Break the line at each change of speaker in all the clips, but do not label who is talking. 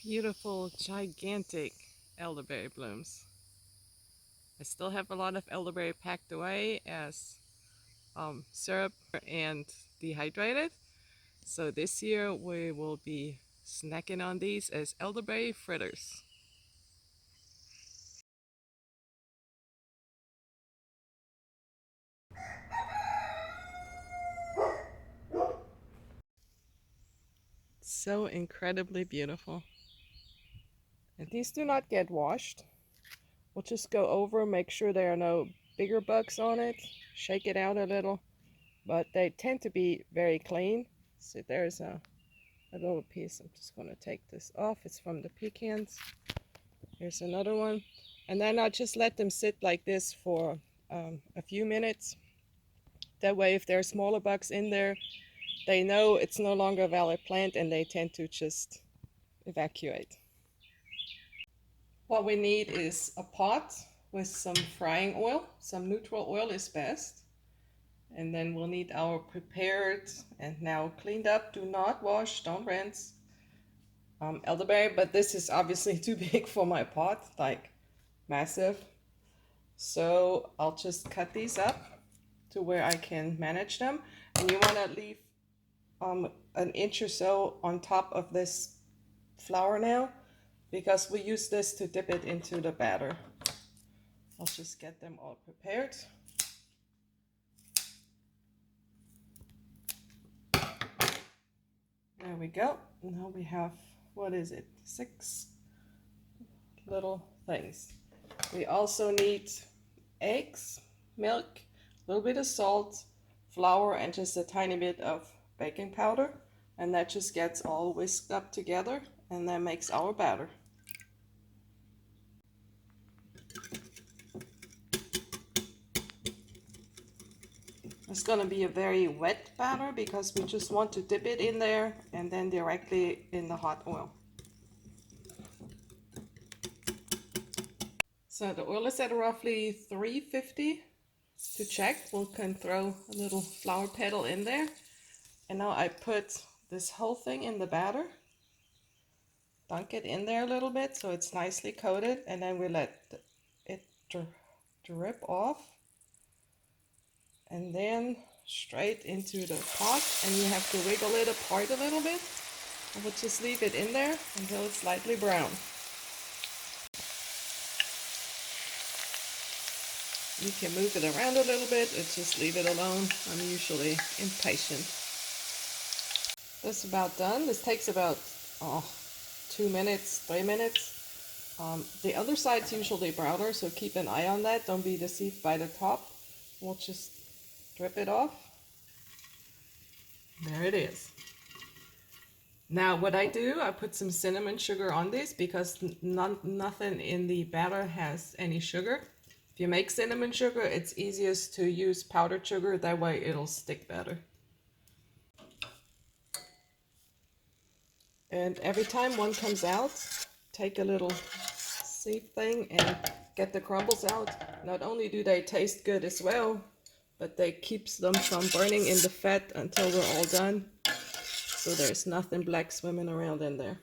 Beautiful, gigantic elderberry blooms. I still have a lot of elderberry packed away as syrup and dehydrated. So this year we will be snacking on these as elderberry fritters. So incredibly beautiful. And these do not get washed. We'll just go over, make sure there are no bigger bugs on it, shake it out a little, but they tend to be very clean. So there's a little piece. I'm just going to take this off. It's from the pecans. Here's another one. And then I'll just let them sit like this for a few minutes. That way, if there are smaller bugs in there, they know it's no longer a valid plant and they tend to just evacuate. What we need is a pot with some frying oil. Some neutral oil is best. And then we'll need our prepared and now cleaned up, do not wash, don't rinse, elderberry. But this is obviously too big for my pot, like massive. So I'll just cut these up to where I can manage them. And you want to leave an inch or so on top of this flour now, because we use this to dip it into the batter. I'll just get them all prepared. There we go. Now we have, what is it, 6 little things. We also need eggs, milk, a little bit of salt, flour, and just a tiny bit of baking powder. And that just gets all whisked up together and that makes our batter. It's going to be a very wet batter because we just want to dip it in there and then directly in the hot oil. So the oil is at roughly 350. To check, we can throw a little flour petal in there. And now I put this whole thing in the batter. Dunk it in there a little bit so it's nicely coated, and then we let it drip off. And then straight into the pot, and you have to wiggle it apart a little bit. And we'll just leave it in there until it's slightly brown. You can move it around a little bit or just leave it alone. I'm usually impatient. That's about done. This takes about 2 minutes, 3 minutes. The other side's usually browner, so keep an eye on that. Don't be deceived by the top. We'll just drip it off. There it is. Now what I do, I put some cinnamon sugar on this because nothing in the batter has any sugar. If you make cinnamon sugar, it's easiest to use powdered sugar. That way it'll stick better. And every time one comes out, take a little sieve thing and get the crumbles out. Not only do they taste good as well, but they keeps them from burning in the fat until we're all done. So there's nothing black swimming around in there.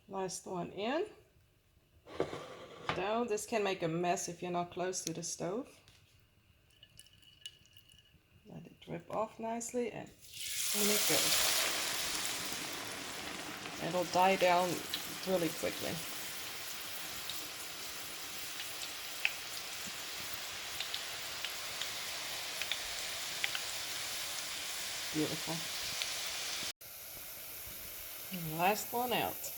Last one in. Down. This can make a mess if you're not close to the stove. Let it drip off nicely and in it goes. It'll die down really quickly. Beautiful. And last one out.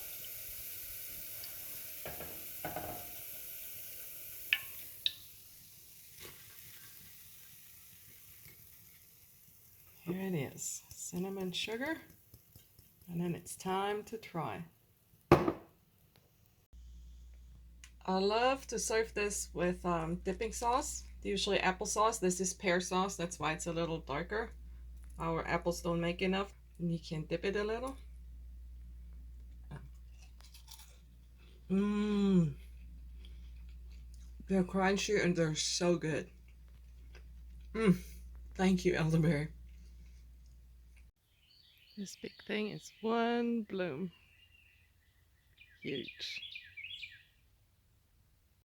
Here it is, cinnamon sugar, and then it's time to try. I love to serve this with dipping sauce, usually applesauce. This is pear sauce, that's why it's a little darker. Our apples don't make enough, and you can dip it a little. They're crunchy and they're so good. Thank you, elderberry. This big thing is one bloom. Huge.